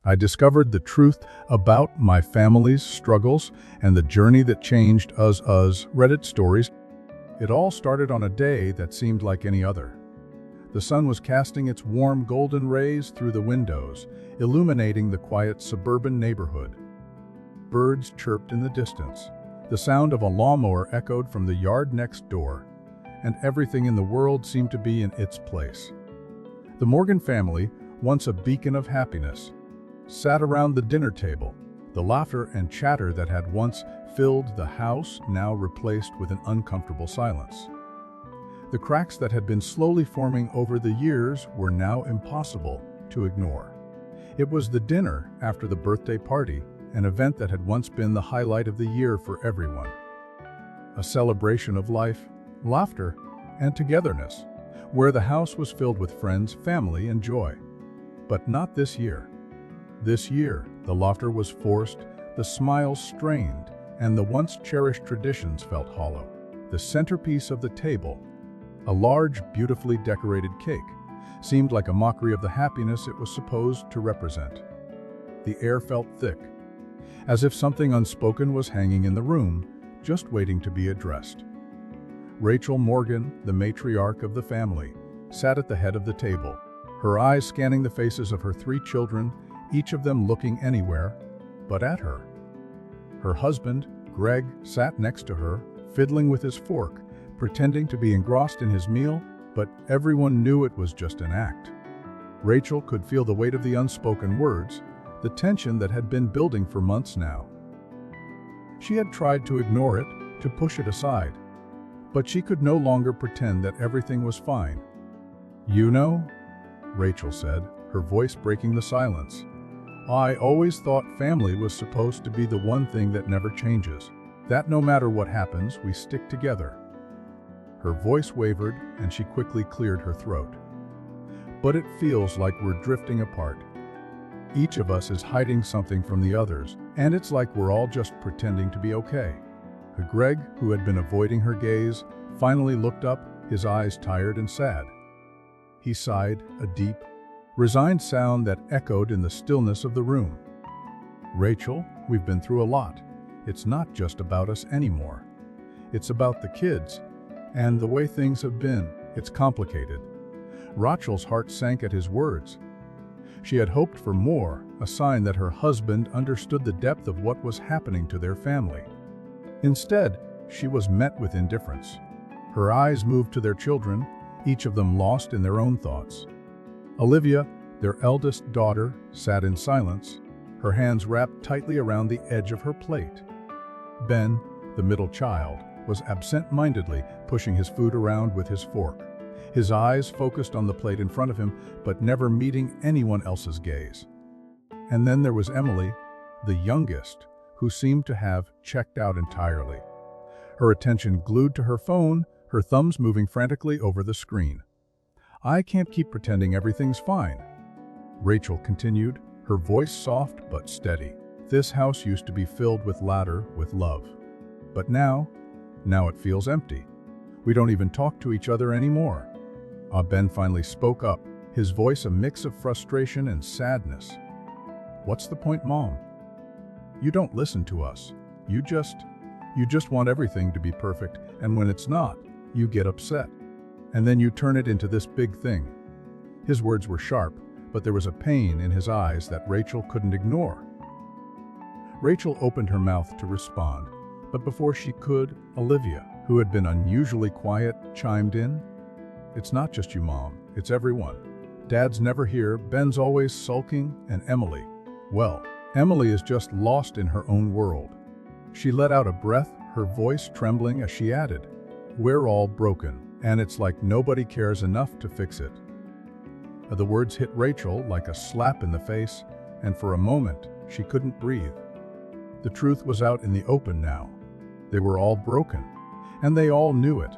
I discovered the truth about my family's struggles and the journey that changed us. Reddit stories. It all started on a day that seemed like any other. The sun was casting its warm golden rays through the windows, illuminating the quiet suburban neighborhood. Birds chirped in the distance. The sound of a lawnmower echoed from the yard next door, and everything in the world seemed to be in its place. The Morgan family, once a beacon of happiness, sat around the dinner table. The laughter and chatter that had once filled the house now replaced with an uncomfortable silence. The cracks that had been slowly forming over the years were now impossible to ignore. It was the dinner after the birthday party, an event that had once been the highlight of the year for everyone. A celebration of life, laughter, and togetherness, where the house was filled with friends, family, and joy. But not this year. This year, the laughter was forced, the smiles strained, and the once cherished traditions felt hollow. The centerpiece of the table, a large, beautifully decorated cake, seemed like a mockery of the happiness it was supposed to represent. The air felt thick, as if something unspoken was hanging in the room, just waiting to be addressed. Rachel Morgan, the matriarch of the family, sat at the head of the table, her eyes scanning the faces of her 3 children, each of them looking anywhere but at her. Her husband, Greg, sat next to her, fiddling with his fork, pretending to be engrossed in his meal, but everyone knew it was just an act. Rachel could feel the weight of the unspoken words, the tension that had been building for months now. She had tried to ignore it, to push it aside, but she could no longer pretend that everything was fine. "You know," Rachel said, her voice breaking the silence, "I always thought family was supposed to be the one thing that never changes, that no matter what happens, we stick together." Her voice wavered, and she quickly cleared her throat. "But it feels like we're drifting apart. Each of us is hiding something from the others, and it's like we're all just pretending to be okay." Greg, who had been avoiding her gaze, finally looked up, his eyes tired and sad. He sighed, a deep, resigned sound that echoed in the stillness of the room. "Rachel, we've been through a lot. It's not just about us anymore. It's about the kids, and the way things have been. It's complicated." Rachel's heart sank at his words. She had hoped for more, a sign that her husband understood the depth of what was happening to their family. Instead, she was met with indifference. Her eyes moved to their children, each of them lost in their own thoughts. Olivia, their eldest daughter, sat in silence, her hands wrapped tightly around the edge of her plate. Ben, the middle child, was absent-mindedly pushing his food around with his fork, his eyes focused on the plate in front of him, but never meeting anyone else's gaze. And then there was Emily, the youngest, who seemed to have checked out entirely. Her attention glued to her phone, her thumbs moving frantically over the screen. "I can't keep pretending everything's fine," Rachel continued, her voice soft but steady. "This house used to be filled with laughter, with love. But now it feels empty. We don't even talk to each other anymore." Ben finally spoke up, his voice a mix of frustration and sadness. "What's the point, Mom? You don't listen to us. You just want everything to be perfect, and when it's not, you get upset. And then you turn it into this big thing." His words were sharp, but there was a pain in his eyes that Rachel couldn't ignore. Rachel opened her mouth to respond, but before she could, Olivia, who had been unusually quiet, chimed in. "It's not just you, Mom. It's everyone. Dad's never here, Ben's always sulking, and Emily. Well, Emily is just lost in her own world." She let out a breath, her voice trembling as she added, "We're all broken, and it's like nobody cares enough to fix it." The words hit Rachel like a slap in the face, and for a moment, she couldn't breathe. The truth was out in the open now. They were all broken, and they all knew it.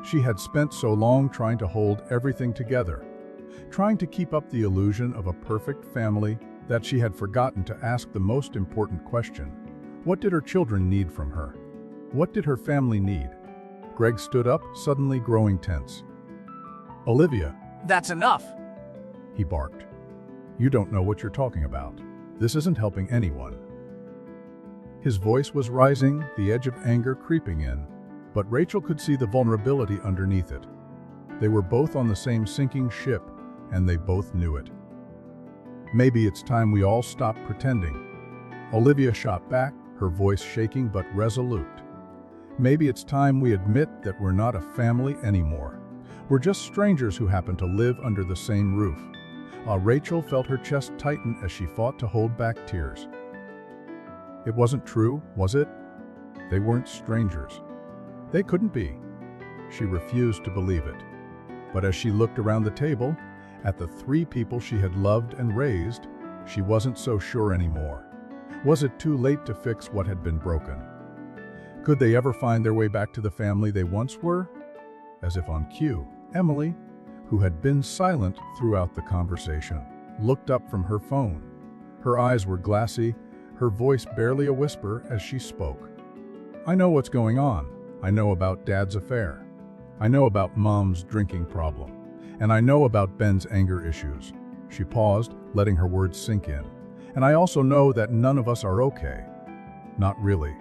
She had spent so long trying to hold everything together, trying to keep up the illusion of a perfect family, that she had forgotten to ask the most important question. What did her children need from her? What did her family need? Greg stood up, suddenly growing tense. "Olivia." "That's enough," he barked. You don't know what you're talking about. This isn't helping anyone." His voice was rising, the edge of anger creeping in, but Rachel could see the vulnerability underneath it. They were both on the same sinking ship, and they both knew it. "Maybe it's time we all stop pretending." Olivia shot back, her voice shaking but resolute. "Maybe it's time we admit that we're not a family anymore. We're just strangers who happen to live under the same roof." Rachel felt her chest tighten as she fought to hold back tears. It wasn't true, was it? They weren't strangers. They couldn't be. She refused to believe it. But as she looked around the table, at the three people she had loved and raised, she wasn't so sure anymore. Was it too late to fix what had been broken? Could they ever find their way back to the family they once were? As if on cue, Emily, who had been silent throughout the conversation, looked up from her phone. Her eyes were glassy, her voice barely a whisper as she spoke. "I know what's going on. I know about Dad's affair. I know about Mom's drinking problem. And I know about Ben's anger issues." She paused, letting her words sink in. "And I also know that none of us are okay." Not really.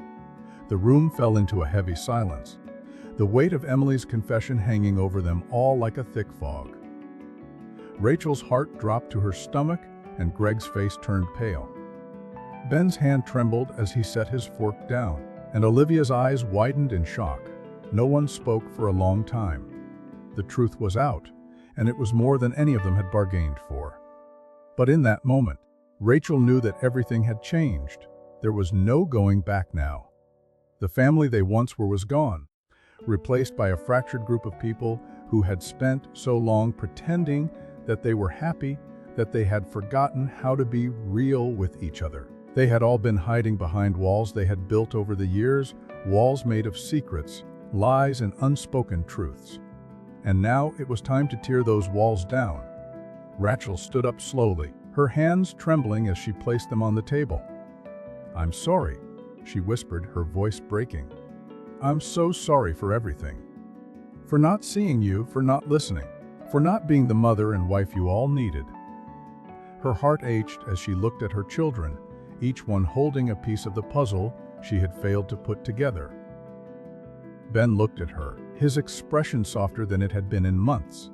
The room fell into a heavy silence, the weight of Emily's confession hanging over them all like a thick fog. Rachel's heart dropped to her stomach, and Greg's face turned pale. Ben's hand trembled as he set his fork down, and Olivia's eyes widened in shock. No one spoke for a long time. The truth was out, and it was more than any of them had bargained for. But in that moment, Rachel knew that everything had changed. There was no going back now. The family they once were was gone, replaced by a fractured group of people who had spent so long pretending that they were happy that they had forgotten how to be real with each other. They had all been hiding behind walls they had built over the years, walls made of secrets, lies, and unspoken truths. And now it was time to tear those walls down. Rachel stood up slowly, her hands trembling as she placed them on the table. "I'm sorry," she whispered, her voice breaking. "I'm so sorry for everything. For not seeing you, for not listening, for not being the mother and wife you all needed." Her heart ached as she looked at her children, each one holding a piece of the puzzle she had failed to put together. Ben looked at her, his expression softer than it had been in months.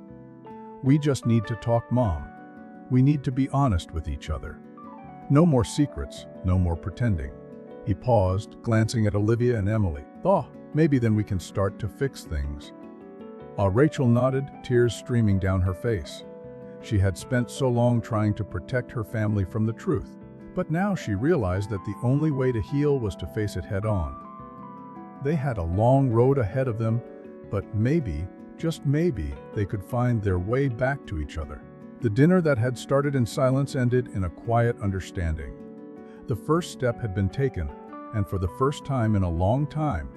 "We just need to talk, Mom. We need to be honest with each other. No more secrets, no more pretending." He paused, glancing at Olivia and Emily. Maybe then we can start to fix things." Rachel nodded, tears streaming down her face. She had spent so long trying to protect her family from the truth, but now she realized that the only way to heal was to face it head-on. They had a long road ahead of them, but maybe, just maybe, they could find their way back to each other. The dinner that had started in silence ended in a quiet understanding. The first step had been taken, and for the first time in a long time,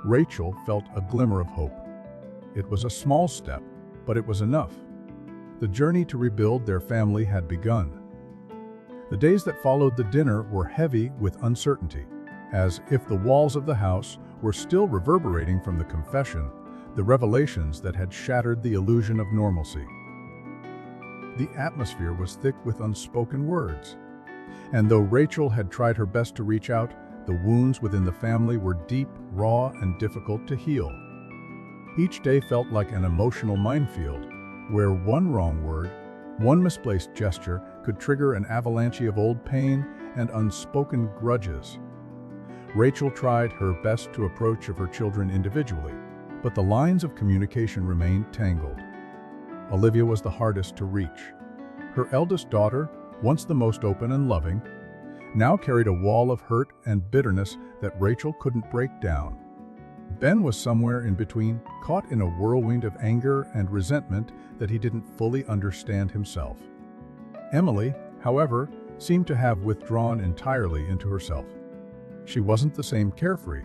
Rachel felt a glimmer of hope. It was a small step, but it was enough. The journey to rebuild their family had begun. The days that followed the dinner were heavy with uncertainty, as if the walls of the house were still reverberating from the confession, the revelations that had shattered the illusion of normalcy. The atmosphere was thick with unspoken words, and though Rachel had tried her best to reach out, the wounds within the family were deep, raw, and difficult to heal. Each day felt like an emotional minefield, where one wrong word, one misplaced gesture could trigger an avalanche of old pain and unspoken grudges. Rachel tried her best to approach her children individually, but the lines of communication remained tangled. Olivia was the hardest to reach. Her eldest daughter, once the most open and loving, now carried a wall of hurt and bitterness that Rachel couldn't break down. Ben was somewhere in between, caught in a whirlwind of anger and resentment that he didn't fully understand himself. Emily, however, seemed to have withdrawn entirely into herself. She wasn't the same carefree,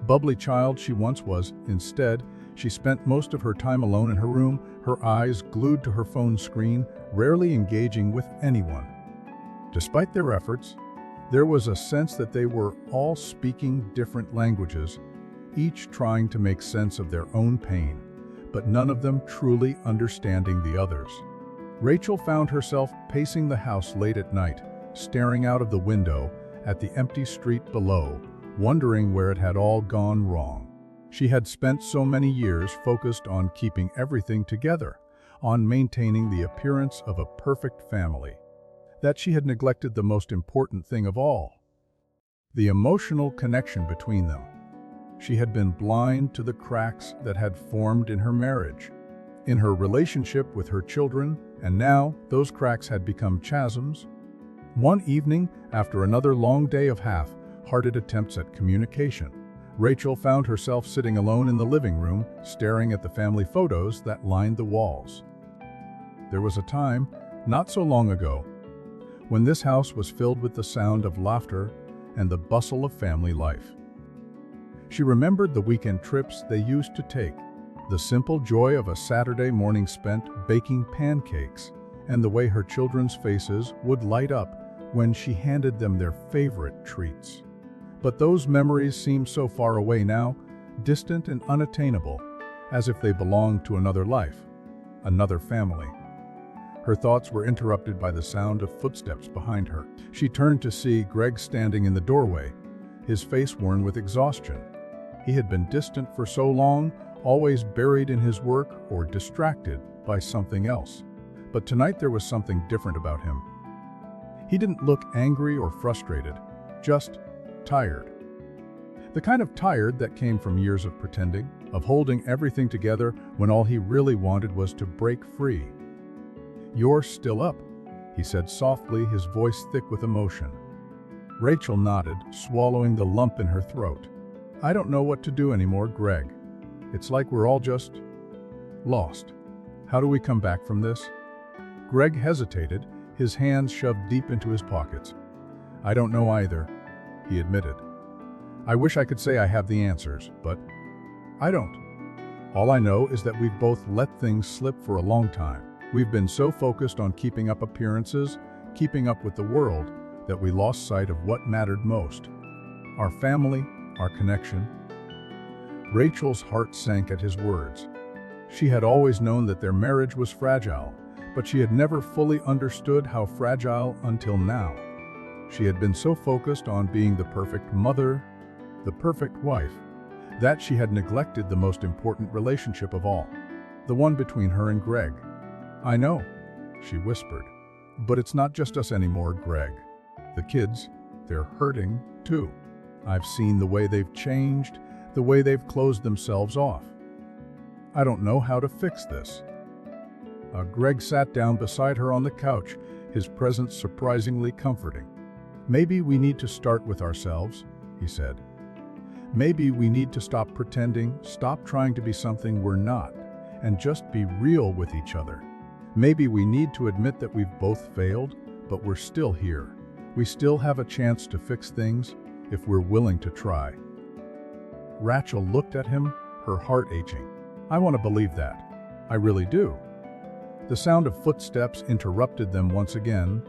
bubbly child she once was. Instead, she spent most of her time alone in her room, her eyes glued to her phone screen, rarely engaging with anyone. Despite their efforts, there was a sense that they were all speaking different languages, each trying to make sense of their own pain, but none of them truly understanding the others. Rachel found herself pacing the house late at night, staring out of the window at the empty street below, wondering where it had all gone wrong. She had spent so many years focused on keeping everything together, on maintaining the appearance of a perfect family, that she had neglected the most important thing of all, the emotional connection between them. She had been blind to the cracks that had formed in her marriage, in her relationship with her children, and now those cracks had become chasms. One evening, after another long day of half-hearted attempts at communication, Rachel found herself sitting alone in the living room, staring at the family photos that lined the walls. There was a time, not so long ago, when this house was filled with the sound of laughter and the bustle of family life. She remembered the weekend trips they used to take, the simple joy of a Saturday morning spent baking pancakes, and the way her children's faces would light up when she handed them their favorite treats. But those memories seemed so far away now, distant and unattainable, as if they belonged to another life, another family. Her thoughts were interrupted by the sound of footsteps behind her. She turned to see Greg standing in the doorway, his face worn with exhaustion. He had been distant for so long, always buried in his work or distracted by something else. But tonight there was something different about him. He didn't look angry or frustrated, just tired. The kind of tired that came from years of pretending, of holding everything together when all he really wanted was to break free. "You're still up," he said softly, his voice thick with emotion. Rachel nodded, swallowing the lump in her throat. "I don't know what to do anymore, Greg. It's like we're all just lost. How do we come back from this?" Greg hesitated, his hands shoved deep into his pockets. "I don't know either," he admitted. "I wish I could say I have the answers, but I don't. All I know is that we've both let things slip for a long time. We've been so focused on keeping up appearances, keeping up with the world, that we lost sight of what mattered most. Our family, our connection." Rachel's heart sank at his words. She had always known that their marriage was fragile, but she had never fully understood how fragile until now. She had been so focused on being the perfect mother, the perfect wife, that she had neglected the most important relationship of all, the one between her and Greg. "I know," she whispered, "but it's not just us anymore, Greg. The kids, they're hurting too. I've seen the way they've changed, the way they've closed themselves off. I don't know how to fix this." Greg sat down beside her on the couch, his presence surprisingly comforting. "Maybe we need to start with ourselves," he said. "Maybe we need to stop pretending, stop trying to be something we're not, and just be real with each other. Maybe we need to admit that we've both failed, but we're still here. We still have a chance to fix things if we're willing to try." Rachel looked at him, her heart aching. "I want to believe that. I really do." The sound of footsteps interrupted them once again,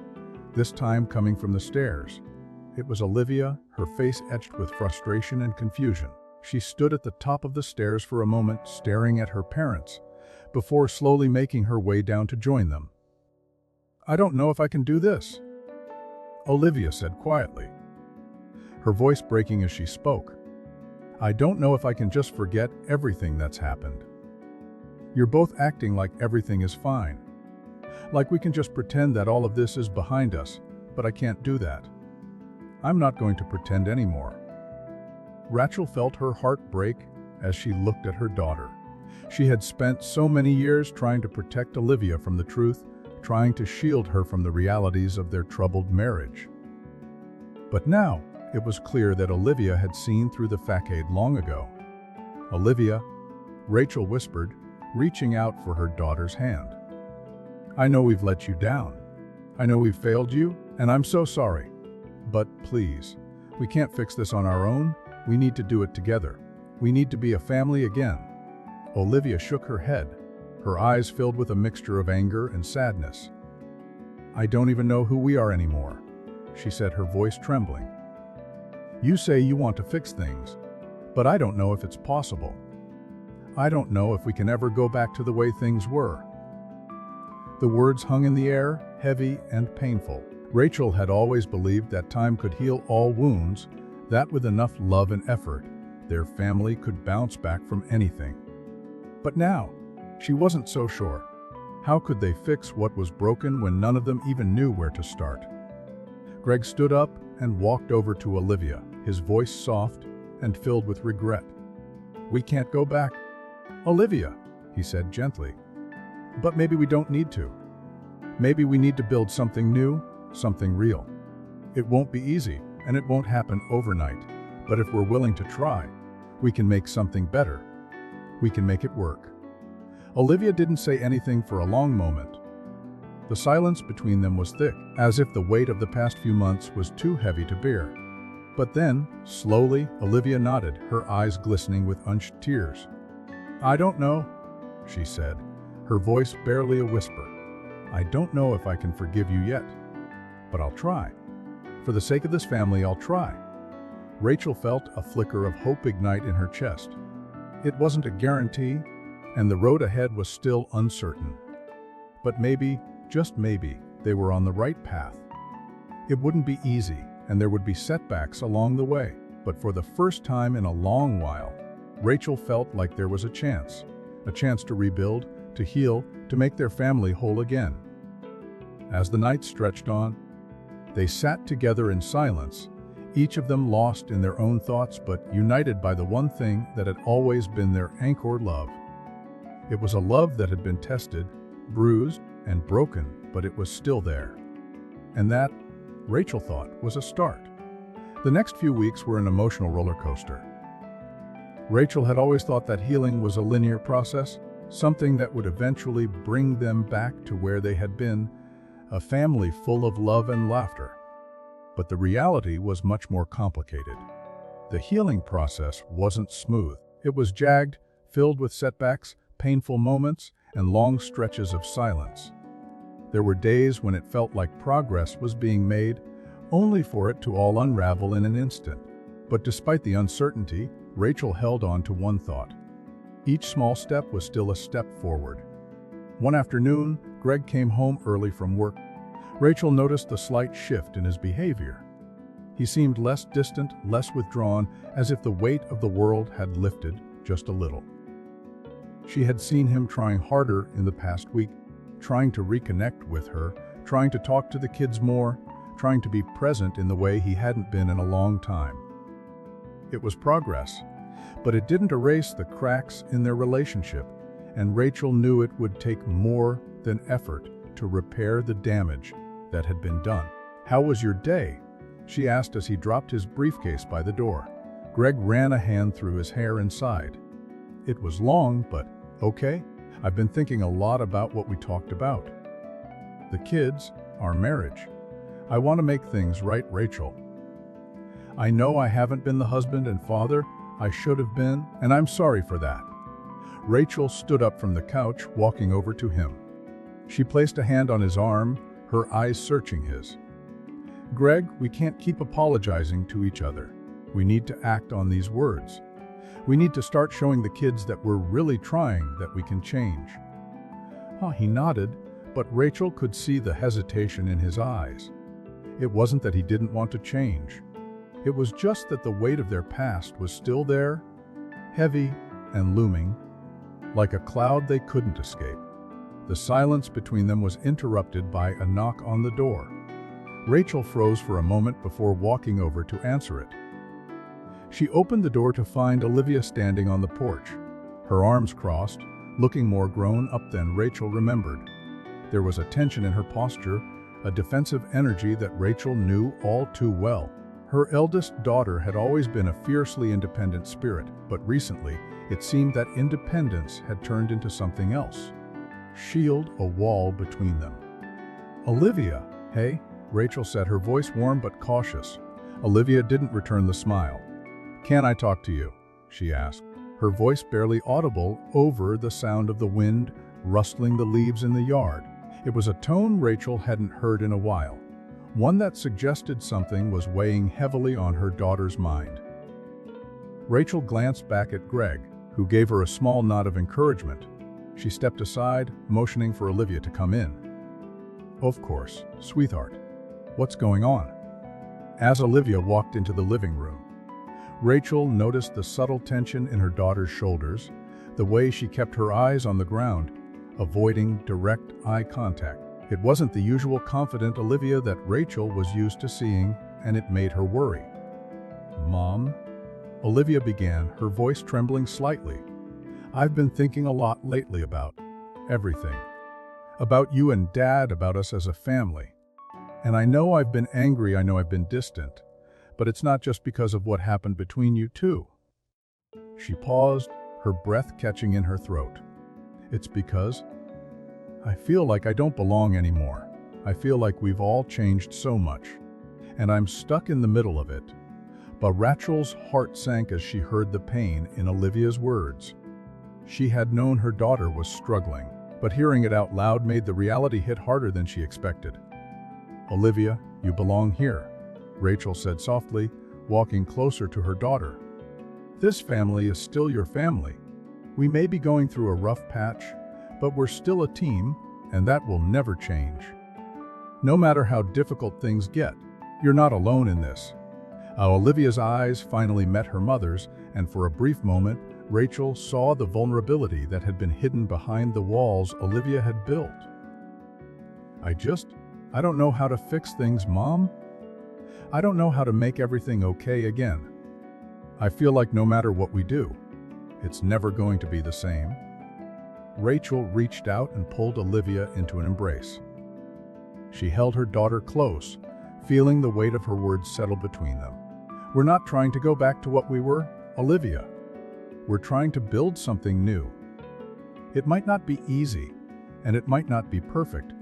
this time coming from the stairs. It was Olivia, her face etched with frustration and confusion. She stood at the top of the stairs for a moment, staring at her parents, before slowly making her way down to join them. "I don't know if I can do this," Olivia said quietly, her voice breaking as she spoke. "I don't know if I can just forget everything that's happened. You're both acting like everything is fine. Like we can just pretend that all of this is behind us, but I can't do that. I'm not going to pretend anymore." Rachel felt her heart break as she looked at her daughter. She had spent so many years trying to protect Olivia from the truth, trying to shield her from the realities of their troubled marriage. But now, it was clear that Olivia had seen through the facade long ago. "Olivia," Rachel whispered, reaching out for her daughter's hand. "I know we've let you down. I know we've failed you, and I'm so sorry. But please, we can't fix this on our own. We need to do it together. We need to be a family again." Olivia shook her head, her eyes filled with a mixture of anger and sadness. "I don't even know who we are anymore," she said, her voice trembling. "You say you want to fix things, but I don't know if it's possible. I don't know if we can ever go back to the way things were." The words hung in the air, heavy and painful. Rachel had always believed that time could heal all wounds, that with enough love and effort, their family could bounce back from anything. But now, she wasn't so sure. How could they fix what was broken when none of them even knew where to start? Greg stood up and walked over to Olivia, his voice soft and filled with regret. "We can't go back, Olivia," he said gently. "But maybe we don't need to. Maybe we need to build something new, something real. It won't be easy, and it won't happen overnight. But if we're willing to try, we can make something better. We can make it work." Olivia didn't say anything for a long moment. The silence between them was thick, as if the weight of the past few months was too heavy to bear. But then, slowly, Olivia nodded, her eyes glistening with unshed tears. "I don't know," she said, her voice barely a whisper. "I don't know if I can forgive you yet, but I'll try. For the sake of this family, I'll try." Rachel felt a flicker of hope ignite in her chest. It wasn't a guarantee, and the road ahead was still uncertain. But maybe, just maybe, they were on the right path. It wouldn't be easy, and there would be setbacks along the way. But for the first time in a long while, Rachel felt like there was a chance to rebuild, to heal, to make their family whole again. As the night stretched on, they sat together in silence, each of them lost in their own thoughts but united by the one thing that had always been their anchor: love. It was a love that had been tested, bruised, and broken, but it was still there. And that, Rachel thought, was a start. The next few weeks were an emotional roller coaster. Rachel had always thought that healing was a linear process, something that would eventually bring them back to where they had been, a family full of love and laughter. But the reality was much more complicated. The healing process wasn't smooth. It was jagged, filled with setbacks, painful moments, and long stretches of silence. There were days when it felt like progress was being made, only for it to all unravel in an instant. But despite the uncertainty, Rachel held on to one thought. Each small step was still a step forward. One afternoon, Greg came home early from work. Rachel noticed a slight shift in his behavior. He seemed less distant, less withdrawn, as if the weight of the world had lifted just a little. She had seen him trying harder in the past week, trying to reconnect with her, trying to talk to the kids more, trying to be present in the way he hadn't been in a long time. It was progress, but it didn't erase the cracks in their relationship, and Rachel knew it would take more than effort to repair the damage that had been done. "How was your day?" she asked as he dropped his briefcase by the door. Greg ran a hand through his hair and sighed. "It was long, but okay. I've been thinking a lot about what we talked about. The kids, our marriage. I want to make things right, Rachel. I know I haven't been the husband and father I should have been, and I'm sorry for that." Rachel stood up from the couch, walking over to him. She placed a hand on his arm, her eyes searching his. "Greg, we can't keep apologizing to each other. We need to act on these words. We need to start showing the kids that we're really trying, that we can change." He nodded, but Rachel could see the hesitation in his eyes. It wasn't that he didn't want to change. It was just that the weight of their past was still there, heavy and looming, like a cloud they couldn't escape. The silence between them was interrupted by a knock on the door. Rachel froze for a moment before walking over to answer it. She opened the door to find Olivia standing on the porch, her arms crossed, looking more grown up than Rachel remembered. There was a tension in her posture, a defensive energy that Rachel knew all too well. Her eldest daughter had always been a fiercely independent spirit, but recently it seemed that independence had turned into something else. Shield, a wall between them. "Olivia, hey," Rachel said, her voice warm but cautious. Olivia didn't return the smile. "Can I talk to you?" she asked, her voice barely audible over the sound of the wind rustling the leaves in the yard. It was a tone Rachel hadn't heard in a while, one that suggested something was weighing heavily on her daughter's mind. Rachel glanced back at Greg, who gave her a small nod of encouragement. She stepped aside, motioning for Olivia to come in. Of course, sweetheart. What's going on? As Olivia walked into the living room, Rachel noticed the subtle tension in her daughter's shoulders, the way she kept her eyes on the ground, avoiding direct eye contact. It wasn't the usual confident Olivia that Rachel was used to seeing, and it made her worry. "Mom?" Olivia began, her voice trembling slightly. "I've been thinking a lot lately about everything. About you and Dad, about us as a family. And I know I've been angry, I know I've been distant, but it's not just because of what happened between you two." She paused, her breath catching in her throat. "It's because I feel like I don't belong anymore. I feel like we've all changed so much, and I'm stuck in the middle of it." But Rachel's heart sank as she heard the pain in Olivia's words. She had known her daughter was struggling, but hearing it out loud made the reality hit harder than she expected. "Olivia, you belong here," Rachel said softly, walking closer to her daughter. "This family is still your family. We may be going through a rough patch, but we're still a team, and that will never change. No matter how difficult things get, you're not alone in this." Olivia's eyes finally met her mother's, and for a brief moment, Rachel saw the vulnerability that had been hidden behind the walls Olivia had built. I don't know how to fix things, Mom. I don't know how to make everything okay again. I feel like no matter what we do, it's never going to be the same." Rachel reached out and pulled Olivia into an embrace. She held her daughter close, feeling the weight of her words settle between them. "We're not trying to go back to what we were, Olivia. We're trying to build something new. It might not be easy, and it might not be perfect,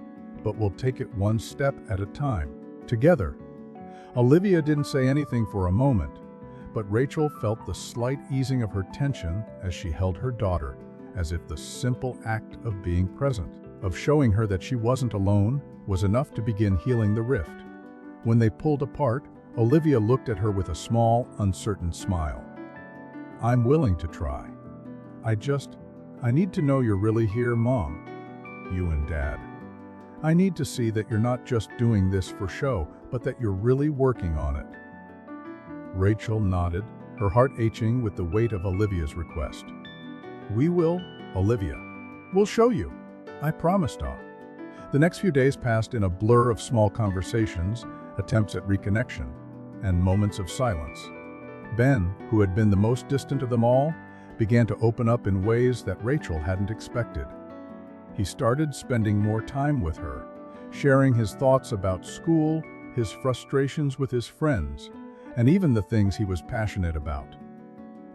but we'll take it one step at a time, together." Olivia didn't say anything for a moment, but Rachel felt the slight easing of her tension as she held her daughter, as if the simple act of being present, of showing her that she wasn't alone, was enough to begin healing the rift. When they pulled apart, Olivia looked at her with a small, uncertain smile. "I'm willing to try. I need to know you're really here, Mom. You and Dad. I need to see that you're not just doing this for show, but that you're really working on it." Rachel nodded, her heart aching with the weight of Olivia's request. "We will, Olivia. We'll show you. I promised." The next few days passed in a blur of small conversations, attempts at reconnection, and moments of silence. Ben, who had been the most distant of them all, began to open up in ways that Rachel hadn't expected. He started spending more time with her, sharing his thoughts about school, his frustrations with his friends, and even the things he was passionate about.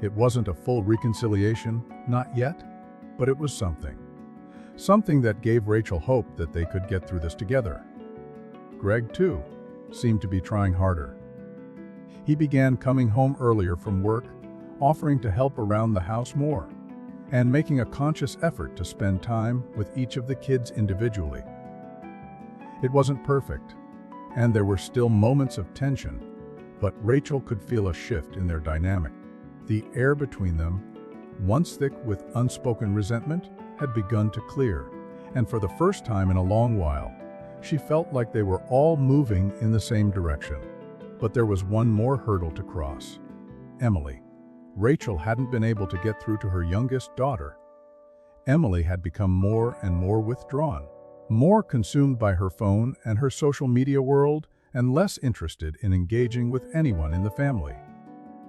It wasn't a full reconciliation, not yet, but it was something. Something that gave Rachel hope that they could get through this together. Greg, too, seemed to be trying harder. He began coming home earlier from work, offering to help around the house more, and making a conscious effort to spend time with each of the kids individually. It wasn't perfect, and there were still moments of tension, but Rachel could feel a shift in their dynamic. The air between them, once thick with unspoken resentment, had begun to clear, and for the first time in a long while, she felt like they were all moving in the same direction. But there was one more hurdle to cross. Emily. Rachel hadn't been able to get through to her youngest daughter. Emily had become more and more withdrawn, more consumed by her phone and her social media world, and less interested in engaging with anyone in the family.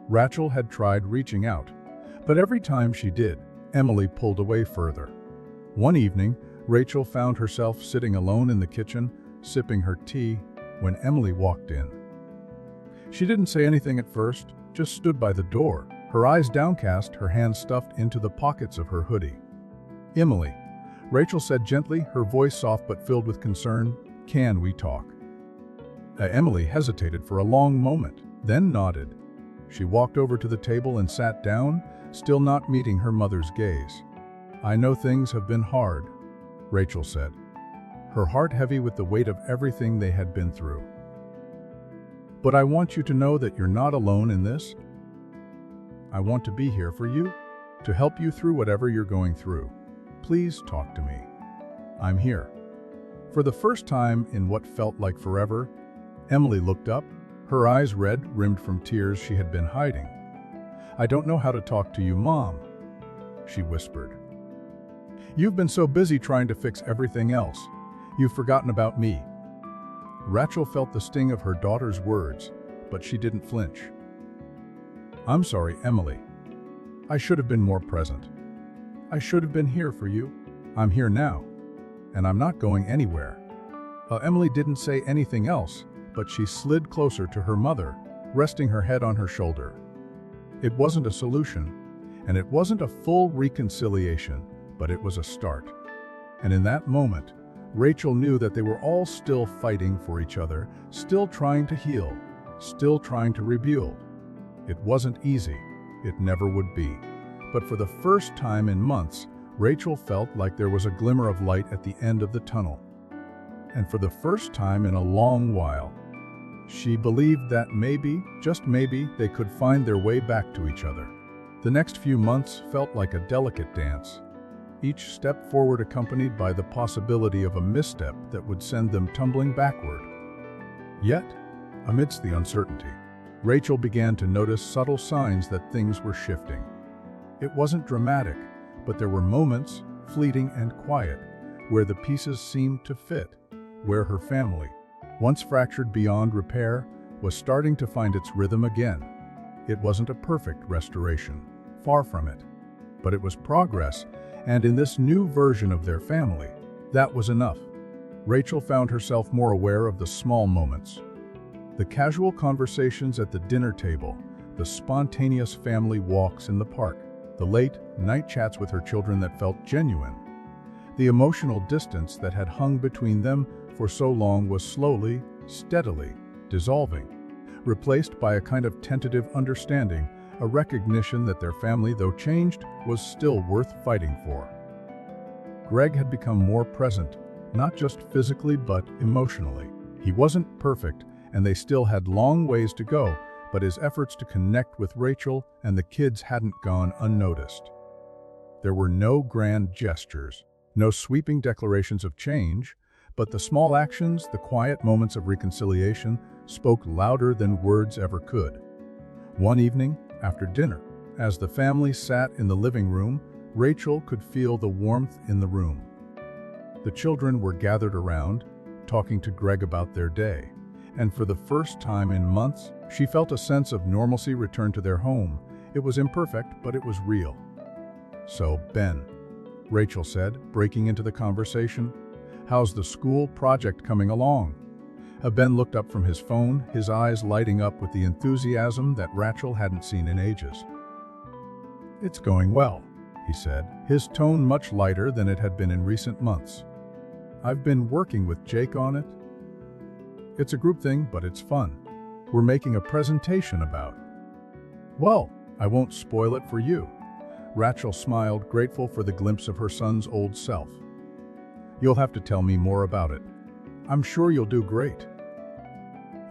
Rachel had tried reaching out, but every time she did, Emily pulled away further. One evening, Rachel found herself sitting alone in the kitchen, sipping her tea, when Emily walked in. She didn't say anything at first, just stood by the door, her eyes downcast, her hands stuffed into the pockets of her hoodie. "Emily," Rachel said gently, her voice soft but filled with concern, "can we talk?" Emily hesitated for a long moment, then nodded. She walked over to the table and sat down, still not meeting her mother's gaze. "I know things have been hard," Rachel said, her heart heavy with the weight of everything they had been through. "But I want you to know that you're not alone in this. I want to be here for you, to help you through whatever you're going through. Please talk to me. I'm here." For the first time in what felt like forever, Emily looked up, her eyes red, rimmed from tears she had been hiding. "I don't know how to talk to you, Mom," she whispered. "You've been so busy trying to fix everything else. You've forgotten about me." Rachel felt the sting of her daughter's words, but she didn't flinch. "I'm sorry, Emily. I should have been more present. I should have been here for you. I'm here now, and I'm not going anywhere." Emily didn't say anything else, but she slid closer to her mother, resting her head on her shoulder. It wasn't a solution, and it wasn't a full reconciliation, but it was a start. And in that moment, Rachel knew that they were all still fighting for each other, still trying to heal, still trying to rebuild. It wasn't easy. It never would be. But for the first time in months, Rachel felt like there was a glimmer of light at the end of the tunnel. And for the first time in a long while, she believed that maybe, just maybe, they could find their way back to each other. The next few months felt like a delicate dance, each step forward accompanied by the possibility of a misstep that would send them tumbling backward. Yet, amidst the uncertainty, Rachel began to notice subtle signs that things were shifting. It wasn't dramatic, but there were moments, fleeting and quiet, where the pieces seemed to fit, where her family, once fractured beyond repair, was starting to find its rhythm again. It wasn't a perfect restoration, far from it, but it was progress, and in this new version of their family, that was enough. Rachel found herself more aware of the small moments. The casual conversations at the dinner table, the spontaneous family walks in the park, the late night chats with her children that felt genuine. The emotional distance that had hung between them for so long was slowly, steadily dissolving, replaced by a kind of tentative understanding, a recognition that their family, though changed, was still worth fighting for. Greg had become more present, not just physically but emotionally. He wasn't perfect, and they still had long ways to go, but his efforts to connect with Rachel and the kids hadn't gone unnoticed. There were no grand gestures, no sweeping declarations of change, but the small actions, the quiet moments of reconciliation, spoke louder than words ever could. One evening, after dinner, as the family sat in the living room, Rachel could feel the warmth in the room. The children were gathered around, talking to Greg about their day, and for the first time in months, she felt a sense of normalcy return to their home. It was imperfect, but it was real. "So, Ben," Rachel said, breaking into the conversation, "how's the school project coming along?" Ben looked up from his phone, his eyes lighting up with the enthusiasm that Rachel hadn't seen in ages. "It's going well," he said, his tone much lighter than it had been in recent months. "I've been working with Jake on it. It's a group thing, but it's fun. We're making a presentation about." "Well, I won't spoil it for you." Rachel smiled, grateful for the glimpse of her son's old self. "You'll have to tell me more about it. I'm sure you'll do great."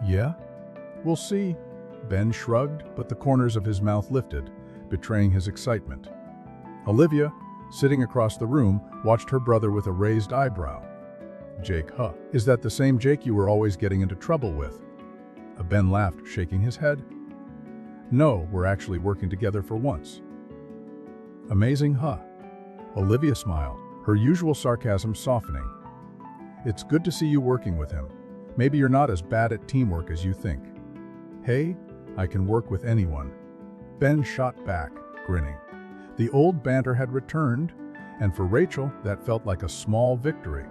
"Yeah? We'll see." Ben shrugged, but the corners of his mouth lifted, betraying his excitement. Olivia, sitting across the room, watched her brother with a raised eyebrow. "Jake, huh? Is that the same Jake you were always getting into trouble with?" Ben laughed, shaking his head. "No, we're actually working together for once." "Amazing, huh?" Olivia smiled, her usual sarcasm softening. "It's good to see you working with him. Maybe you're not as bad at teamwork as you think." "Hey, I can work with anyone." Ben shot back, grinning. The old banter had returned, and for Rachel, that felt like a small victory.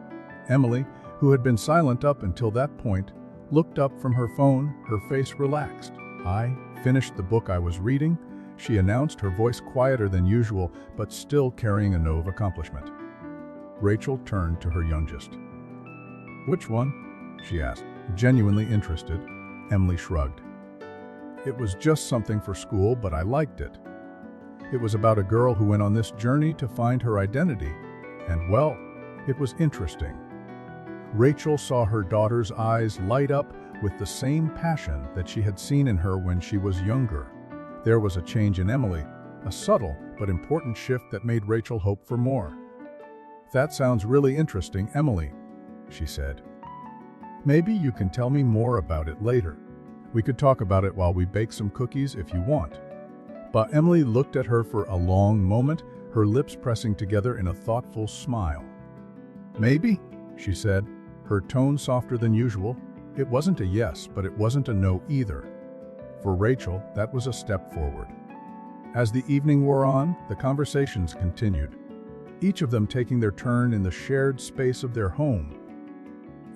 Emily, who had been silent up until that point, looked up from her phone, her face relaxed. "I finished the book I was reading," she announced, her voice quieter than usual, but still carrying a note of accomplishment. Rachel turned to her youngest. "Which one?" she asked, genuinely interested. Emily shrugged. "It was just something for school, but I liked it. It was about a girl who went on this journey to find her identity, and well, it was interesting." Rachel saw her daughter's eyes light up with the same passion that she had seen in her when she was younger. There was a change in Emily, a subtle but important shift that made Rachel hope for more. "That sounds really interesting, Emily." she said. "Maybe you can tell me more about it later. We could talk about it while we bake some cookies if you want." But Emily looked at her for a long moment, her lips pressing together in a thoughtful smile. "Maybe," she said, her tone softer than usual. It wasn't a yes, but it wasn't a no either. For Rachel, that was a step forward. As the evening wore on, the conversations continued, each of them taking their turn in the shared space of their home.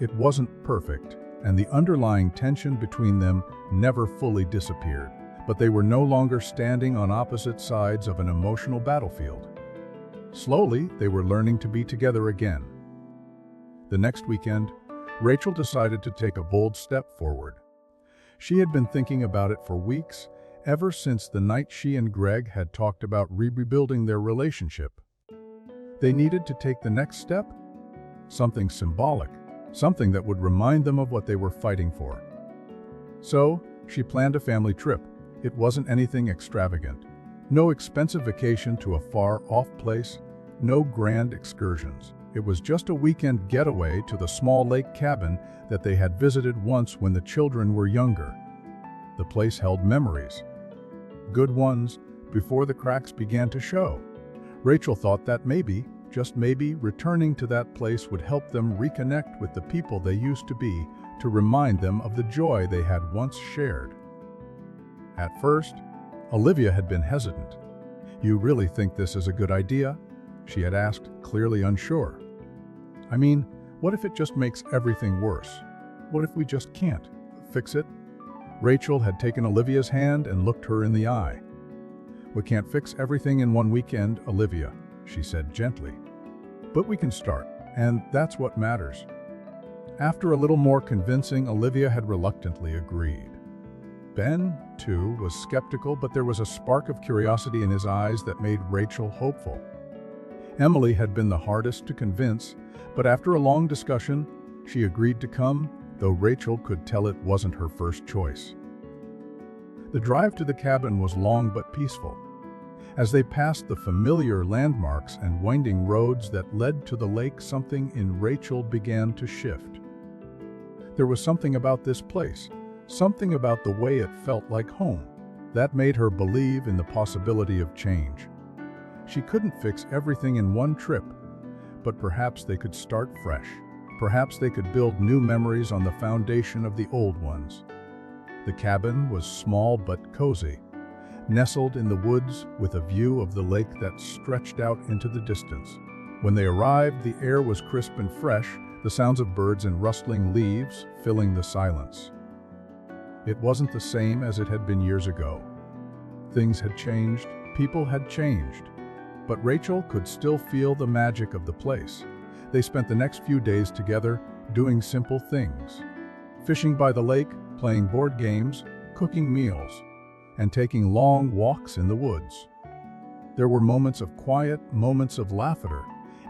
It wasn't perfect, and the underlying tension between them never fully disappeared, but they were no longer standing on opposite sides of an emotional battlefield. Slowly, they were learning to be together again. The next weekend, Rachel decided to take a bold step forward. She had been thinking about it for weeks, ever since the night she and Greg had talked about rebuilding their relationship. They needed to take the next step, something symbolic, something that would remind them of what they were fighting for. So, she planned a family trip. It wasn't anything extravagant. No expensive vacation to a far-off place, no grand excursions. It was just a weekend getaway to the small lake cabin that they had visited once when the children were younger. The place held memories. Good ones, before the cracks began to show. Rachel thought that maybe, just maybe, returning to that place would help them reconnect with the people they used to be, to remind them of the joy they had once shared. At first, Olivia had been hesitant. "You really think this is a good idea?" she had asked, clearly unsure. "I mean, what if it just makes everything worse? What if we just can't fix it?" Rachel had taken Olivia's hand and looked her in the eye. "We can't fix everything in one weekend, Olivia," she said gently. "But we can start, and that's what matters." After a little more convincing, Olivia had reluctantly agreed. Ben, too, was skeptical, but there was a spark of curiosity in his eyes that made Rachel hopeful. Emily had been the hardest to convince, but after a long discussion, she agreed to come, though Rachel could tell it wasn't her first choice. The drive to the cabin was long but peaceful. As they passed the familiar landmarks and winding roads that led to the lake, something in Rachel began to shift. There was something about this place, something about the way it felt like home, that made her believe in the possibility of change. She couldn't fix everything in one trip, but perhaps they could start fresh. Perhaps they could build new memories on the foundation of the old ones. The cabin was small but cozy, nestled in the woods with a view of the lake that stretched out into the distance. When they arrived, the air was crisp and fresh, the sounds of birds and rustling leaves filling the silence. It wasn't the same as it had been years ago. Things had changed, people had changed, but Rachel could still feel the magic of the place. They spent the next few days together, doing simple things. Fishing by the lake, playing board games, cooking meals, and taking long walks in the woods. There were moments of quiet, moments of laughter,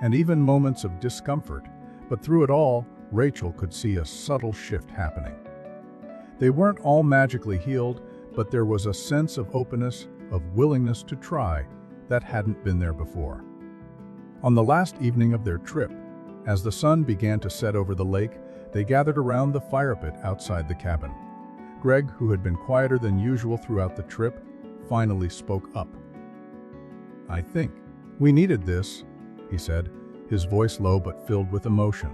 and even moments of discomfort, but through it all, Rachel could see a subtle shift happening. They weren't all magically healed, but there was a sense of openness, of willingness to try, that hadn't been there before. On the last evening of their trip, as the sun began to set over the lake, they gathered around the fire pit outside the cabin. Greg, who had been quieter than usual throughout the trip, finally spoke up. "I think we needed this," he said, his voice low but filled with emotion.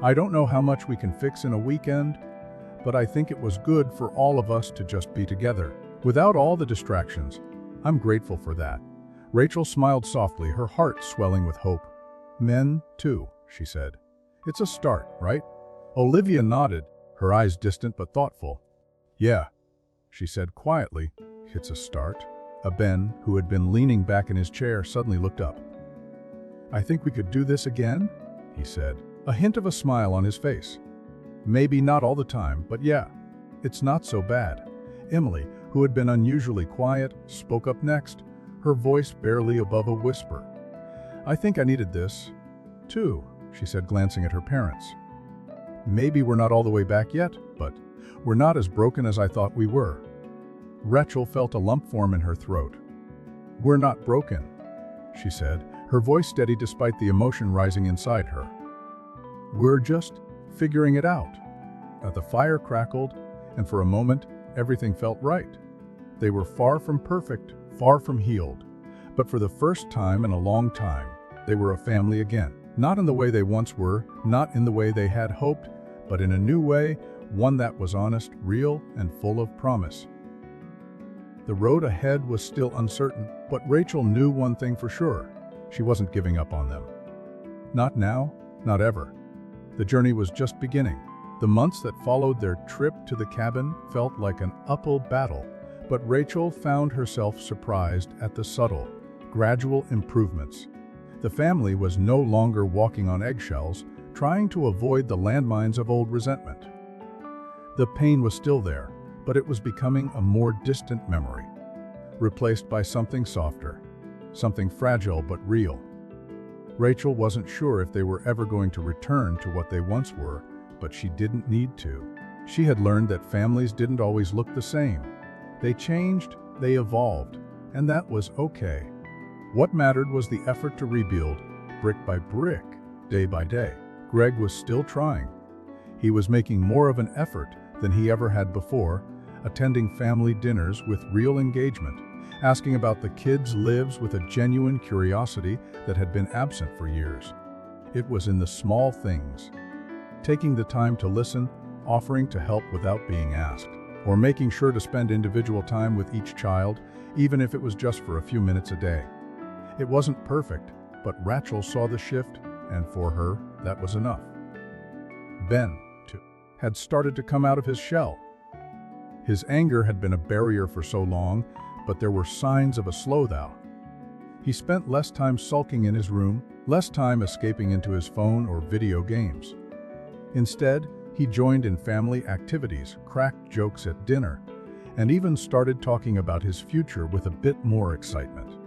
"I don't know how much we can fix in a weekend, but I think it was good for all of us to just be together, without all the distractions. I'm grateful for that." Rachel smiled softly, her heart swelling with hope. "Men, too," she said. "It's a start, right?" Olivia nodded, her eyes distant but thoughtful. "Yeah," she said quietly, "it's a start." Ben, who had been leaning back in his chair, suddenly looked up. "I think we could do this again," he said, a hint of a smile on his face. "Maybe not all the time, but yeah, it's not so bad." Emily, who had been unusually quiet, spoke up next, her voice barely above a whisper. "I think I needed this, too," she said, glancing at her parents. "Maybe we're not all the way back yet, but we're not as broken as I thought we were." Rachel felt a lump form in her throat. "We're not broken," she said, her voice steady despite the emotion rising inside her. "We're just figuring it out." The fire crackled, and for a moment, everything felt right. They were far from perfect, far from healed. But for the first time in a long time, they were a family again. Not in the way they once were, not in the way they had hoped, but in a new way, one that was honest, real, and full of promise. The road ahead was still uncertain, but Rachel knew one thing for sure. She wasn't giving up on them. Not now, not ever. The journey was just beginning. The months that followed their trip to the cabin felt like an uphill battle, but Rachel found herself surprised at the subtle, gradual improvements. The family was no longer walking on eggshells, trying to avoid the landmines of old resentment. The pain was still there, but it was becoming a more distant memory, replaced by something softer, something fragile but real. Rachel wasn't sure if they were ever going to return to what they once were, but she didn't need to. She had learned that families didn't always look the same. They changed, they evolved, and that was okay. What mattered was the effort to rebuild, brick by brick, day by day. Greg was still trying. He was making more of an effort than he ever had before, attending family dinners with real engagement, asking about the kids' lives with a genuine curiosity that had been absent for years. It was in the small things. Taking the time to listen, offering to help without being asked, or making sure to spend individual time with each child, even if it was just for a few minutes a day. It wasn't perfect, but Rachel saw the shift, and for her, that was enough. Ben, too, had started to come out of his shell. His anger had been a barrier for so long, but there were signs of a slowdown. He spent less time sulking in his room, less time escaping into his phone or video games. Instead, he joined in family activities, cracked jokes at dinner, and even started talking about his future with a bit more excitement.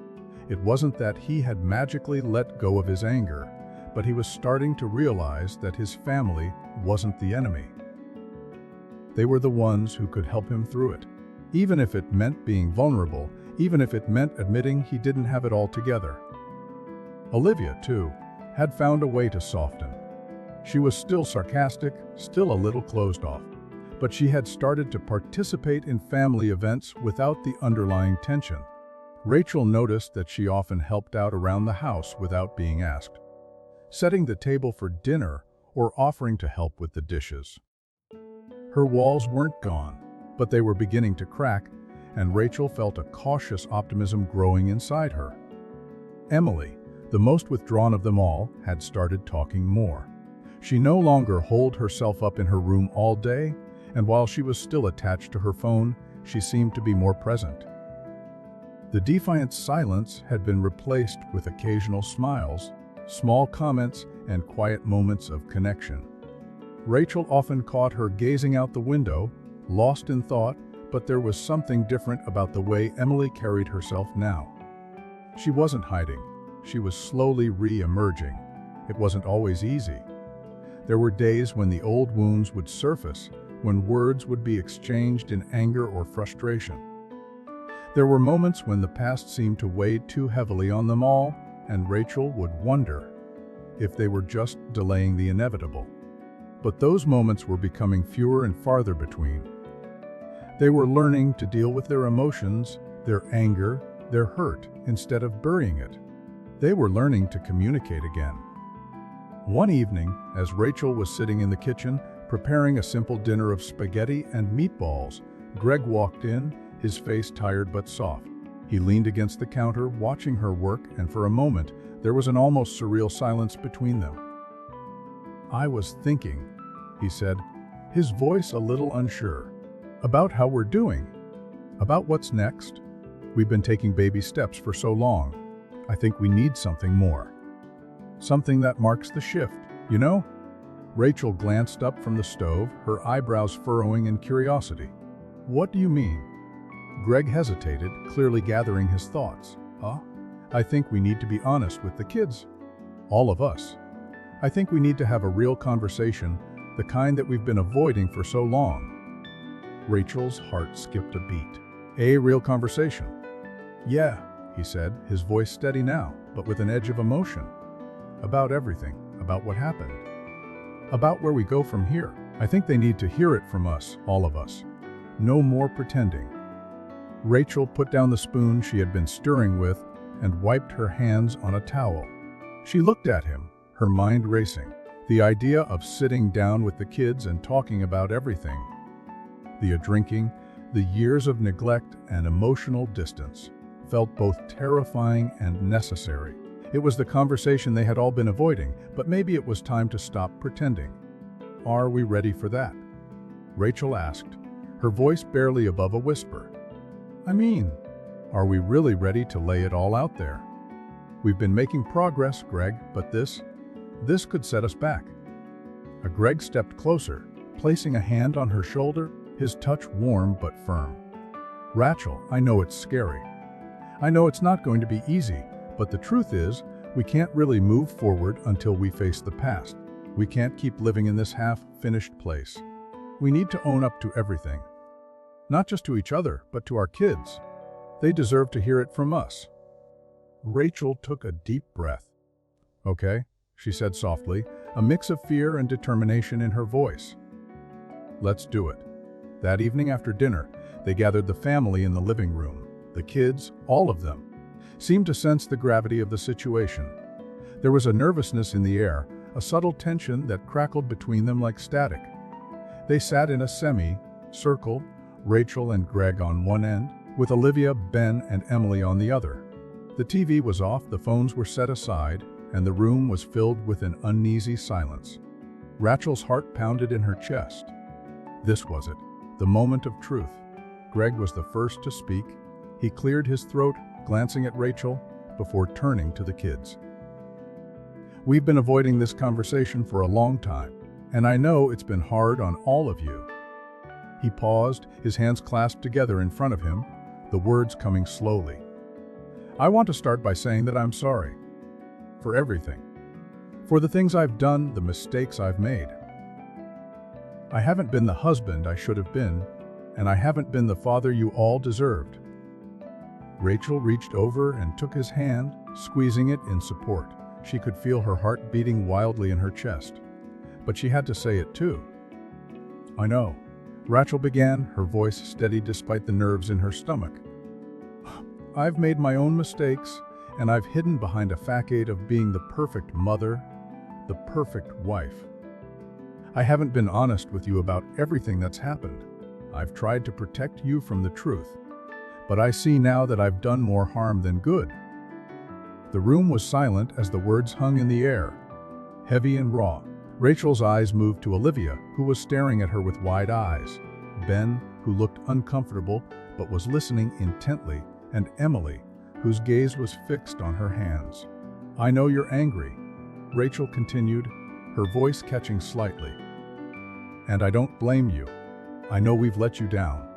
It wasn't that he had magically let go of his anger, but he was starting to realize that his family wasn't the enemy. They were the ones who could help him through it, even if it meant being vulnerable, even if it meant admitting he didn't have it all together. Olivia, too, had found a way to soften. She was still sarcastic, still a little closed off, but she had started to participate in family events without the underlying tension. Rachel noticed that she often helped out around the house without being asked, setting the table for dinner or offering to help with the dishes. Her walls weren't gone, but they were beginning to crack, and Rachel felt a cautious optimism growing inside her. Emily, the most withdrawn of them all, had started talking more. She no longer holed herself up in her room all day, and while she was still attached to her phone, she seemed to be more present. The defiant silence had been replaced with occasional smiles, small comments, and quiet moments of connection. Rachel often caught her gazing out the window, lost in thought, but there was something different about the way Emily carried herself now. She wasn't hiding. She was slowly re-emerging. It wasn't always easy. There were days when the old wounds would surface, when words would be exchanged in anger or frustration. There were moments when the past seemed to weigh too heavily on them all, and Rachel would wonder if they were just delaying the inevitable. But those moments were becoming fewer and farther between. They were learning to deal with their emotions, their anger, their hurt, instead of burying it. They were learning to communicate again. One evening, as Rachel was sitting in the kitchen, preparing a simple dinner of spaghetti and meatballs, Greg walked in, his face tired but soft. He leaned against the counter, watching her work, and for a moment, there was an almost surreal silence between them. "I was thinking," he said, his voice a little unsure, "about how we're doing, about what's next. We've been taking baby steps for so long. I think we need something more. Something that marks the shift, you know?" Rachel glanced up from the stove, her eyebrows furrowing in curiosity. "What do you mean?" Greg hesitated, clearly gathering his thoughts. I think we need to be honest with the kids. All of us. I think we need to have a real conversation, the kind that we've been avoiding for so long." Rachel's heart skipped a beat. "A real conversation?" "Yeah," he said, his voice steady now, but with an edge of emotion. "About everything, about what happened." About where we go from here. I think they need to hear it from us, all of us. No more pretending. Rachel put down the spoon she had been stirring with and wiped her hands on a towel. She looked at him, her mind racing. The idea of sitting down with the kids and talking about everything. The drinking, the years of neglect and emotional distance, felt both terrifying and necessary. It was the conversation they had all been avoiding, but maybe it was time to stop pretending. Are we ready for that? Rachel asked, her voice barely above a whisper. I mean, are we really ready to lay it all out there? We've been making progress, Greg, but this could set us back. Greg stepped closer, placing a hand on her shoulder, his touch warm but firm. Rachel, I know it's scary. I know it's not going to be easy, but the truth is, we can't really move forward until we face the past. We can't keep living in this half-finished place. We need to own up to everything. Not just to each other, but to our kids. They deserve to hear it from us. Rachel took a deep breath. Okay, she said softly, a mix of fear and determination in her voice. Let's do it. That evening after dinner, they gathered the family in the living room. The kids, all of them, seemed to sense the gravity of the situation. There was a nervousness in the air, a subtle tension that crackled between them like static. They sat in a semi-circle, Rachel and Greg on one end, with Olivia, Ben, and Emily on the other. The TV was off, the phones were set aside, and the room was filled with an uneasy silence. Rachel's heart pounded in her chest. This was it, the moment of truth. Greg was the first to speak. He cleared his throat, glancing at Rachel, before turning to the kids. We've been avoiding this conversation for a long time, and I know it's been hard on all of you. He paused, his hands clasped together in front of him, the words coming slowly. I want to start by saying that I'm sorry. For everything. For the things I've done, the mistakes I've made. I haven't been the husband I should have been, and I haven't been the father you all deserved. Rachel reached over and took his hand, squeezing it in support. She could feel her heart beating wildly in her chest. But she had to say it too. I know. Rachel began, her voice steady despite the nerves in her stomach. I've made my own mistakes, and I've hidden behind a facade of being the perfect mother, the perfect wife. I haven't been honest with you about everything that's happened. I've tried to protect you from the truth. But I see now that I've done more harm than good. The room was silent as the words hung in the air, heavy and raw. Rachel's eyes moved to Olivia, who was staring at her with wide eyes, Ben, who looked uncomfortable but was listening intently, and Emily, whose gaze was fixed on her hands. I know you're angry, Rachel continued, her voice catching slightly. And I don't blame you. I know we've let you down.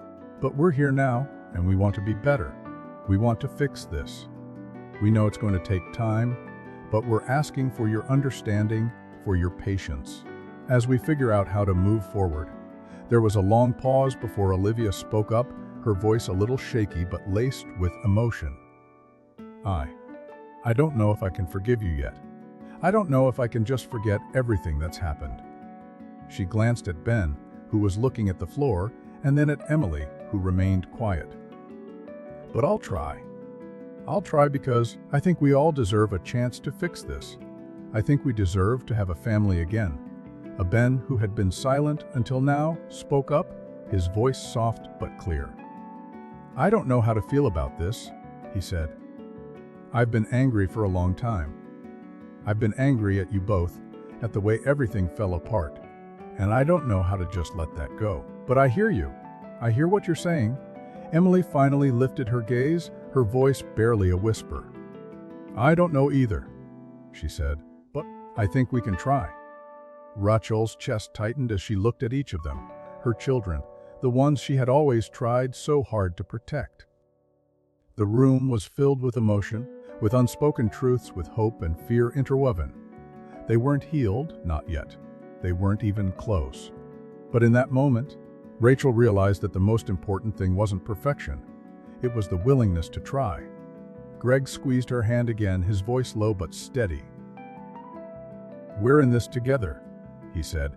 But we're here now, and we want to be better. We want to fix this. We know it's going to take time, but we're asking for your understanding, for your patience, as we figure out how to move forward. There was a long pause before Olivia spoke up, her voice a little shaky but laced with emotion. I don't know if I can forgive you yet. I don't know if I can just forget everything that's happened. She glanced at Ben, who was looking at the floor, and then at Emily, who remained quiet. But I'll try. I'll try because I think we all deserve a chance to fix this. I think we deserve to have a family again. A Ben who had been silent until now spoke up, his voice soft but clear. I don't know how to feel about this, he said. I've been angry for a long time. I've been angry at you both, at the way everything fell apart, and I don't know how to just let that go. But I hear you. I hear what you're saying. Emily finally lifted her gaze, her voice barely a whisper. I don't know either, she said, but I think we can try. Rachel's chest tightened as she looked at each of them, her children, the ones she had always tried so hard to protect. The room was filled with emotion, with unspoken truths, with hope and fear interwoven. They weren't healed, not yet. They weren't even close. But in that moment, Rachel realized that the most important thing wasn't perfection. It was the willingness to try. Greg squeezed her hand again, his voice low but steady. We're in this together, he said,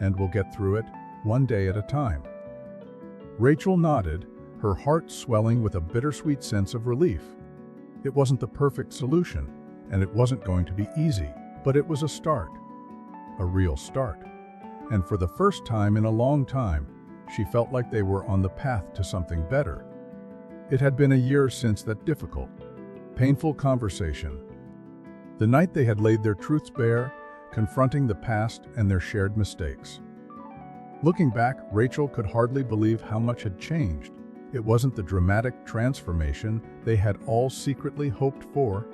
and we'll get through it, one day at a time. Rachel nodded, her heart swelling with a bittersweet sense of relief. It wasn't the perfect solution, and it wasn't going to be easy, but it was a start. A real start. And for the first time in a long time, she felt like they were on the path to something better. It had been a year since that difficult, painful conversation. The night they had laid their truths bare, confronting the past and their shared mistakes. Looking back, Rachel could hardly believe how much had changed. It wasn't the dramatic transformation they had all secretly hoped for,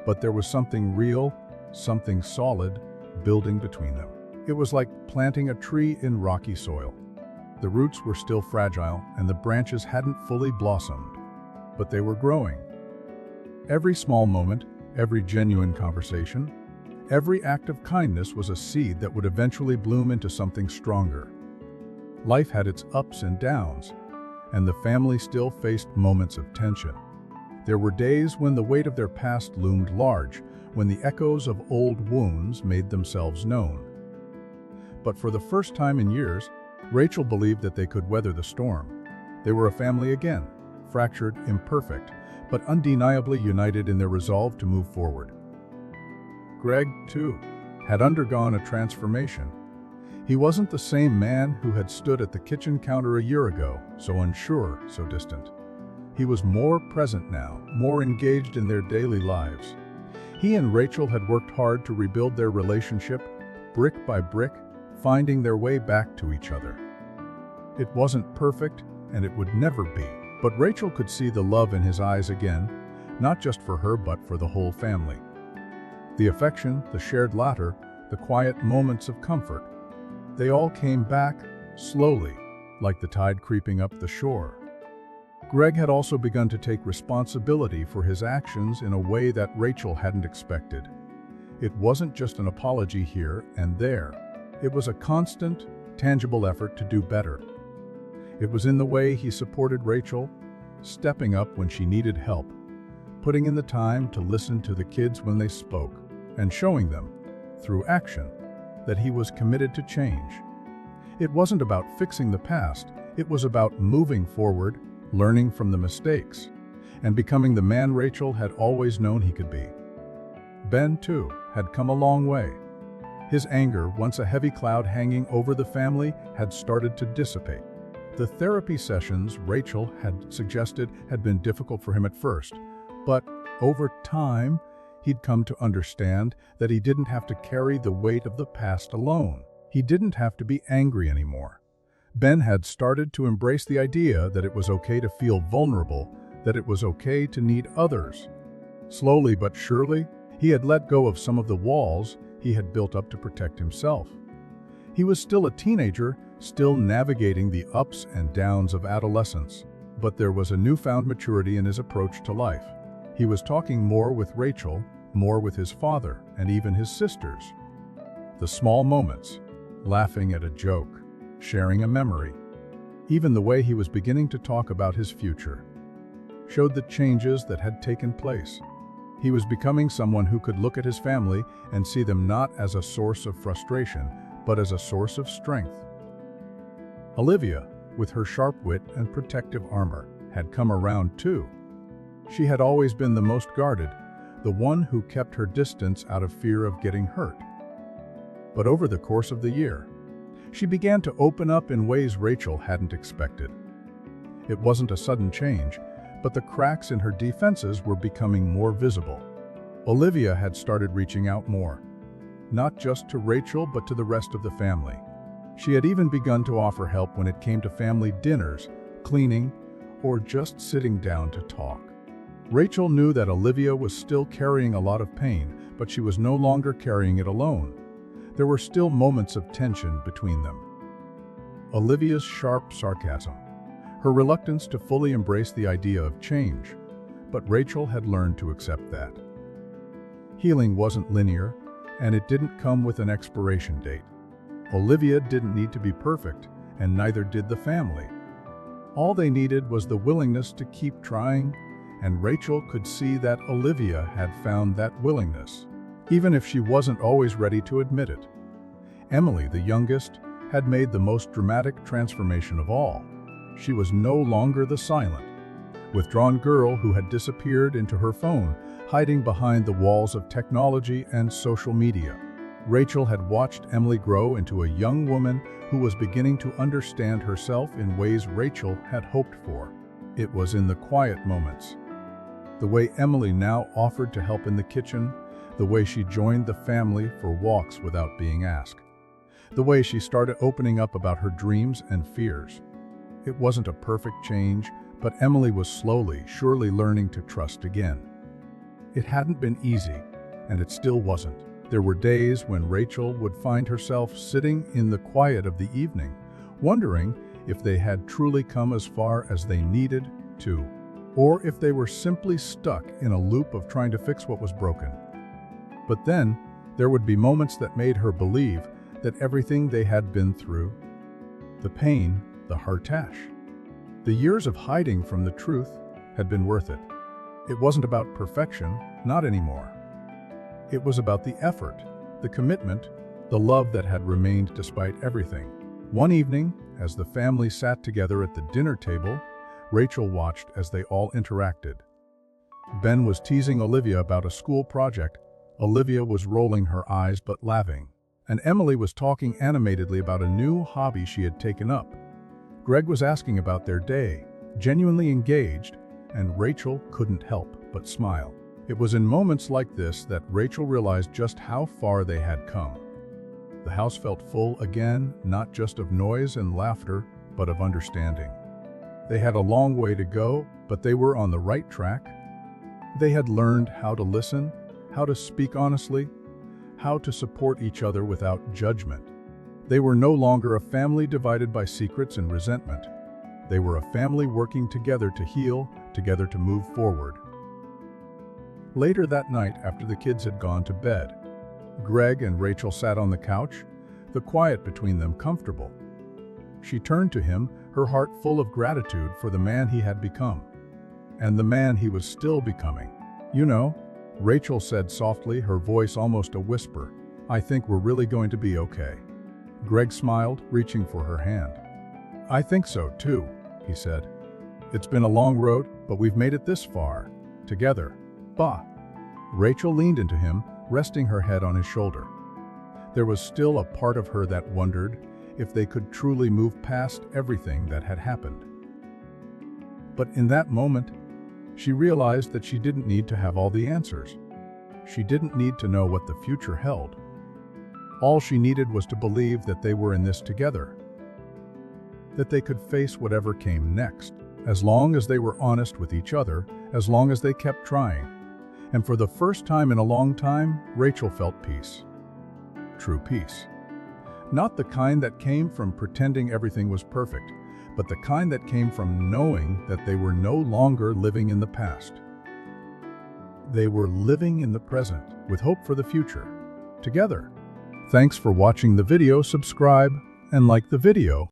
but there was something real, something solid, building between them. It was like planting a tree in rocky soil. The roots were still fragile and the branches hadn't fully blossomed, but they were growing. Every small moment, every genuine conversation, every act of kindness was a seed that would eventually bloom into something stronger. Life had its ups and downs, and the family still faced moments of tension. There were days when the weight of their past loomed large, when the echoes of old wounds made themselves known. But for the first time in years, Rachel believed that they could weather the storm. They were a family again, fractured, imperfect, but undeniably united in their resolve to move forward. Greg, too, had undergone a transformation. He wasn't the same man who had stood at the kitchen counter a year ago, so unsure, so distant. He was more present now, more engaged in their daily lives. He and Rachel had worked hard to rebuild their relationship, brick by brick, finding their way back to each other. It wasn't perfect, and it would never be, but Rachel could see the love in his eyes again, not just for her but for the whole family. The affection, the shared laughter, the quiet moments of comfort, they all came back, slowly, like the tide creeping up the shore. Greg had also begun to take responsibility for his actions in a way that Rachel hadn't expected. It wasn't just an apology here and there. It was a constant, tangible effort to do better. It was in the way he supported Rachel, stepping up when she needed help, putting in the time to listen to the kids when they spoke, and showing them, through action, that he was committed to change. It wasn't about fixing the past, it was about moving forward, learning from the mistakes, and becoming the man Rachel had always known he could be. Ben, too, had come a long way. His anger, once a heavy cloud hanging over the family, had started to dissipate. The therapy sessions Rachel had suggested had been difficult for him at first, but over time, he'd come to understand that he didn't have to carry the weight of the past alone. He didn't have to be angry anymore. Ben had started to embrace the idea that it was okay to feel vulnerable, that it was okay to need others. Slowly but surely, he had let go of some of the walls he had built up to protect himself. He was still a teenager, still navigating the ups and downs of adolescence, but there was a newfound maturity in his approach to life. He was talking more with Rachel, more with his father, and even his sisters. The small moments, laughing at a joke, sharing a memory, even the way he was beginning to talk about his future, showed the changes that had taken place. He was becoming someone who could look at his family and see them not as a source of frustration, but as a source of strength. Olivia, with her sharp wit and protective armor, had come around too. She had always been the most guarded, the one who kept her distance out of fear of getting hurt. But over the course of the year, she began to open up in ways Rachel hadn't expected. It wasn't a sudden change, but the cracks in her defenses were becoming more visible. Olivia had started reaching out more, not just to Rachel but to the rest of the family. She had even begun to offer help when it came to family dinners, cleaning, or just sitting down to talk. Rachel knew that Olivia was still carrying a lot of pain, but she was no longer carrying it alone. There were still moments of tension between them. Olivia's sharp sarcasm, her reluctance to fully embrace the idea of change, but Rachel had learned to accept that. Healing wasn't linear, and it didn't come with an expiration date. Olivia didn't need to be perfect, and neither did the family. All they needed was the willingness to keep trying, and Rachel could see that Olivia had found that willingness, even if she wasn't always ready to admit it. Emily, the youngest, had made the most dramatic transformation of all. She was no longer the silent, withdrawn girl who had disappeared into her phone, hiding behind the walls of technology and social media. Rachel had watched Emily grow into a young woman who was beginning to understand herself in ways Rachel had hoped for. It was in the quiet moments. The way Emily now offered to help in the kitchen, the way she joined the family for walks without being asked, the way she started opening up about her dreams and fears. It wasn't a perfect change, but Emily was slowly, surely learning to trust again. It hadn't been easy, and it still wasn't. There were days when Rachel would find herself sitting in the quiet of the evening, wondering if they had truly come as far as they needed to, or if they were simply stuck in a loop of trying to fix what was broken. But then, there would be moments that made her believe that everything they had been through, the pain, the heartache, the years of hiding from the truth, had been worth it. It wasn't about perfection, not anymore. It was about the effort, the commitment, the love that had remained despite everything. One evening, as the family sat together at the dinner table, Rachel watched as they all interacted. Ben was teasing Olivia about a school project. Olivia was rolling her eyes but laughing. And Emily was talking animatedly about a new hobby she had taken up. Greg was asking about their day, genuinely engaged, and Rachel couldn't help but smile. It was in moments like this that Rachel realized just how far they had come. The house felt full again, not just of noise and laughter, but of understanding. They had a long way to go, but they were on the right track. They had learned how to listen, how to speak honestly, how to support each other without judgment. They were no longer a family divided by secrets and resentment. They were a family working together to heal, together to move forward. Later that night, after the kids had gone to bed, Greg and Rachel sat on the couch, the quiet between them comfortable. She turned to him, her heart full of gratitude for the man he had become, and the man he was still becoming. "You know," Rachel said softly, her voice almost a whisper, "I think we're really going to be okay." Greg smiled, reaching for her hand. "I think so too," he said. "It's been a long road, but we've made it this far, together." "Bah." Rachel leaned into him, resting her head on his shoulder. There was still a part of her that wondered if they could truly move past everything that had happened. But in that moment, she realized that she didn't need to have all the answers. She didn't need to know what the future held. All she needed was to believe that they were in this together, that they could face whatever came next, as long as they were honest with each other, as long as they kept trying. And for the first time in a long time, Rachel felt peace. True peace. Not the kind that came from pretending everything was perfect, but the kind that came from knowing that they were no longer living in the past. They were living in the present, with hope for the future, together. Thanks for watching the video. Subscribe and like the video.